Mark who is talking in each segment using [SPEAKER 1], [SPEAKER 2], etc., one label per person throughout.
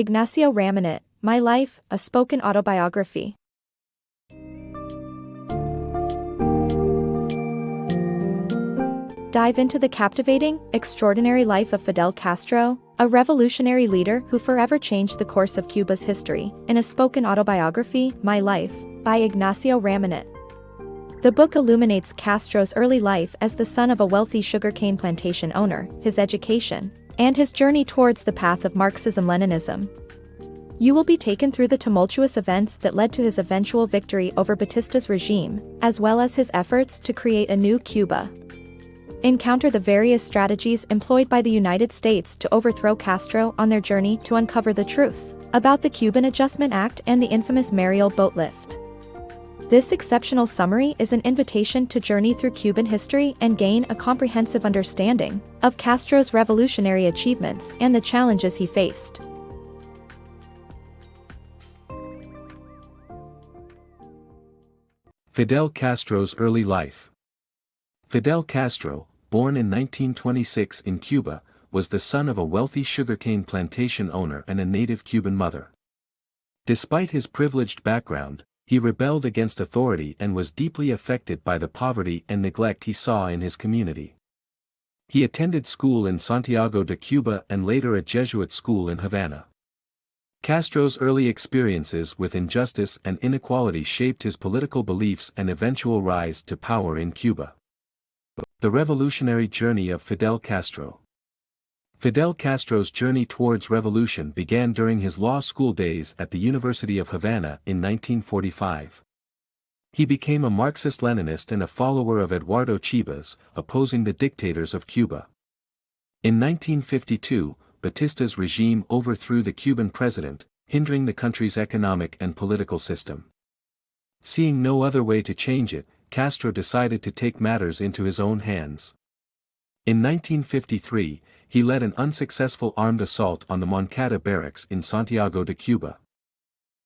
[SPEAKER 1] Ignacio Ramonet, My Life, a Spoken Autobiography. Dive into the captivating, extraordinary life of Fidel Castro, a revolutionary leader who forever changed the course of Cuba's history, in a spoken autobiography, My Life, by Ignacio Ramonet. The book illuminates Castro's early life as the son of a wealthy sugarcane plantation owner, his education, and his journey towards the path of Marxism-Leninism. You will be taken through the tumultuous events that led to his eventual victory over Batista's regime, as well as his efforts to create a new Cuba. Encounter the various strategies employed by the United States to overthrow Castro on their journey to uncover the truth about the Cuban Adjustment Act and the infamous Mariel boat lift. This exceptional summary is an invitation to journey through Cuban history and gain a comprehensive understanding of Castro's revolutionary achievements and the challenges he faced.
[SPEAKER 2] Fidel Castro's early life. Fidel Castro, born in 1926 in Cuba, was the son of a wealthy sugarcane plantation owner and a native Cuban mother. Despite his privileged background, he rebelled against authority and was deeply affected by the poverty and neglect he saw in his community. He attended school in Santiago de Cuba and later a Jesuit school in Havana. Castro's early experiences with injustice and inequality shaped his political beliefs and eventual rise to power in Cuba. The revolutionary journey of Fidel Castro. Fidel Castro's journey towards revolution began during his law school days at the University of Havana in 1945. He became a Marxist-Leninist and a follower of Eduardo Chivas, opposing the dictators of Cuba. In 1952, Batista's regime overthrew the Cuban president, hindering the country's economic and political system. Seeing no other way to change it, Castro decided to take matters into his own hands. In 1953, he led an unsuccessful armed assault on the Moncada barracks in Santiago de Cuba.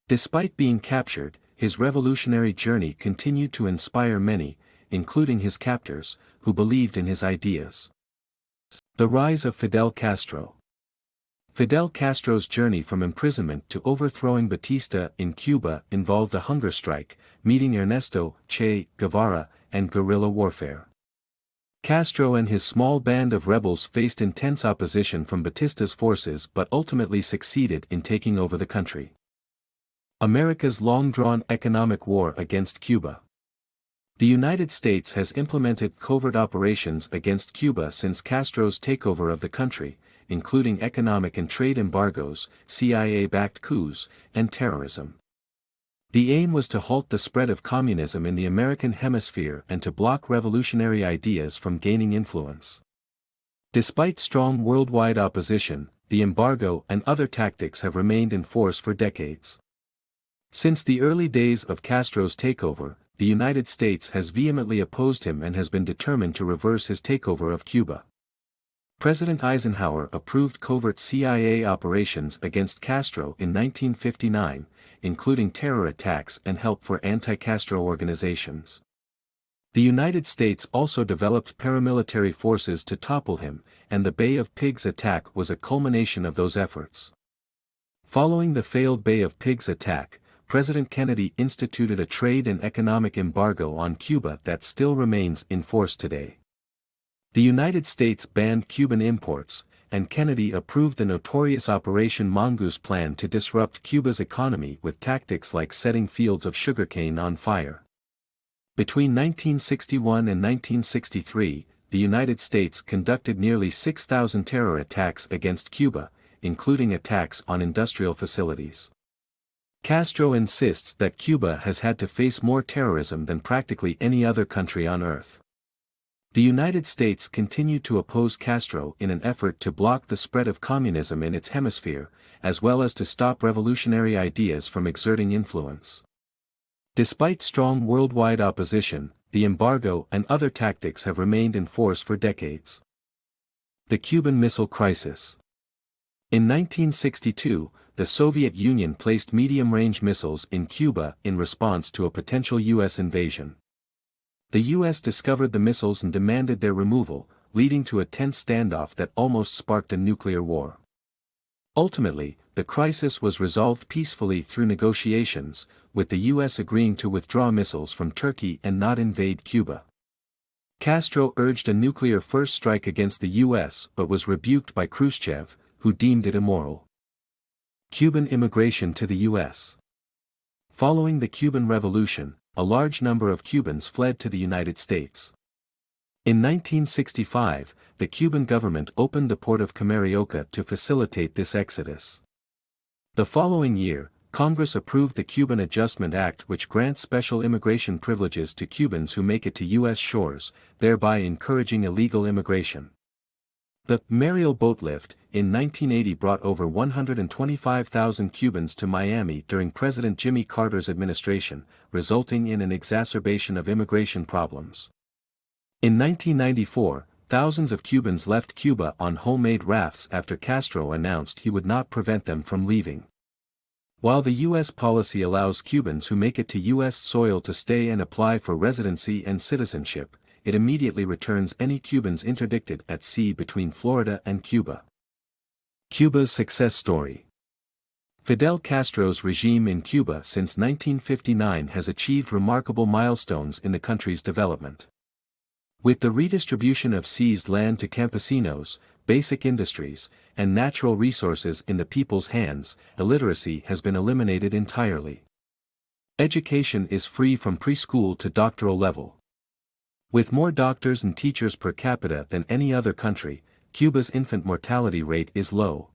[SPEAKER 2] Despite being captured, his revolutionary journey continued to inspire many, including his captors, who believed in his ideas. The rise of Fidel Castro. Fidel Castro's journey from imprisonment to overthrowing Batista in Cuba involved a hunger strike, meeting Ernesto Che Guevara, and guerrilla warfare. Castro and his small band of rebels faced intense opposition from Batista's forces but ultimately succeeded in taking over the country. America's long-drawn economic war against Cuba. The United States has implemented covert operations against Cuba since Castro's takeover of the country, including economic and trade embargoes, CIA-backed coups, and terrorism. The aim was to halt the spread of communism in the American hemisphere and to block revolutionary ideas from gaining influence. Despite strong worldwide opposition, the embargo and other tactics have remained in force for decades. Since the early days of Castro's takeover, the United States has vehemently opposed him and has been determined to reverse his takeover of Cuba. President Eisenhower approved covert CIA operations against Castro in 1959, including terror attacks and help for anti-Castro organizations. The United States also developed paramilitary forces to topple him, and the Bay of Pigs attack was a culmination of those efforts. Following the failed Bay of Pigs attack, President Kennedy instituted a trade and economic embargo on Cuba that still remains in force today. The United States banned Cuban imports, and Kennedy approved the notorious Operation Mongoose plan to disrupt Cuba's economy with tactics like setting fields of sugarcane on fire. Between 1961 and 1963, the United States conducted nearly 6,000 terror attacks against Cuba, including attacks on industrial facilities. Castro insists that Cuba has had to face more terrorism than practically any other country on Earth. The United States continued to oppose Castro in an effort to block the spread of communism in its hemisphere, as well as to stop revolutionary ideas from exerting influence. Despite strong worldwide opposition, the embargo and other tactics have remained in force for decades. The Cuban Missile Crisis. In 1962, the Soviet Union placed medium-range missiles in Cuba in response to a potential U.S. invasion. The U.S. discovered the missiles and demanded their removal, leading to a tense standoff that almost sparked a nuclear war. Ultimately, the crisis was resolved peacefully through negotiations, with the U.S. agreeing to withdraw missiles from Turkey and not invade Cuba. Castro urged a nuclear first strike against the U.S. but was rebuked by Khrushchev, who deemed it immoral. Cuban immigration to the U.S. Following the Cuban Revolution, a large number of Cubans fled to the United States. In 1965, the Cuban government opened the port of Camarioca to facilitate this exodus. The following year, Congress approved the Cuban Adjustment Act, which grants special immigration privileges to Cubans who make it to U.S. shores, thereby encouraging illegal immigration. The Mariel boat lift in 1980 brought over 125,000 Cubans to Miami during President Jimmy Carter's administration, resulting in an exacerbation of immigration problems. In 1994, thousands of Cubans left Cuba on homemade rafts after Castro announced he would not prevent them from leaving. While the U.S. policy allows Cubans who make it to U.S. soil to stay and apply for residency and citizenship, it immediately returns any Cubans interdicted at sea between Florida and Cuba. Cuba's success story. Fidel Castro's regime in Cuba since 1959 has achieved remarkable milestones in the country's development. With the redistribution of seized land to campesinos, basic industries, and natural resources in the people's hands, illiteracy has been eliminated entirely. Education is free from preschool to doctoral level. With more doctors and teachers per capita than any other country, Cuba's infant mortality rate is low.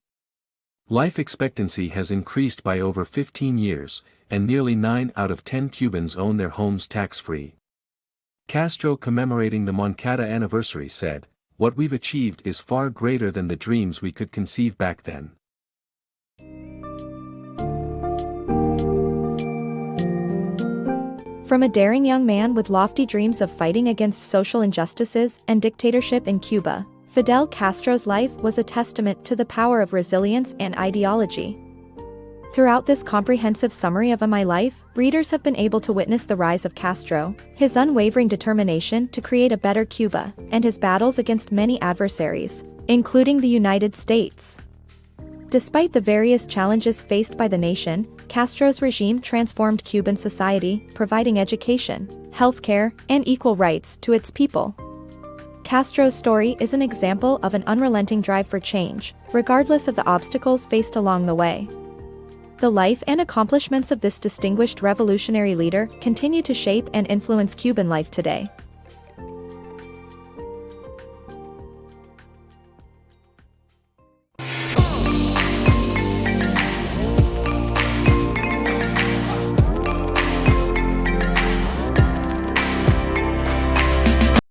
[SPEAKER 2] Life expectancy has increased by over 15 years, and nearly 9 out of 10 Cubans own their homes tax-free. Castro, commemorating the Moncada anniversary, said, "What we've achieved is far greater than the dreams we could conceive back then."
[SPEAKER 1] From a daring young man with lofty dreams of fighting against social injustices and dictatorship in Cuba, Fidel Castro's life was a testament to the power of resilience and ideology. Throughout this comprehensive summary of my life, readers have been able to witness the rise of Castro, his unwavering determination to create a better Cuba, and his battles against many adversaries, including the United States. Despite the various challenges faced by the nation, Castro's regime transformed Cuban society, providing education, healthcare, and equal rights to its people. Castro's story is an example of an unrelenting drive for change, regardless of the obstacles faced along the way. The life and accomplishments of this distinguished revolutionary leader continue to shape and influence Cuban life today.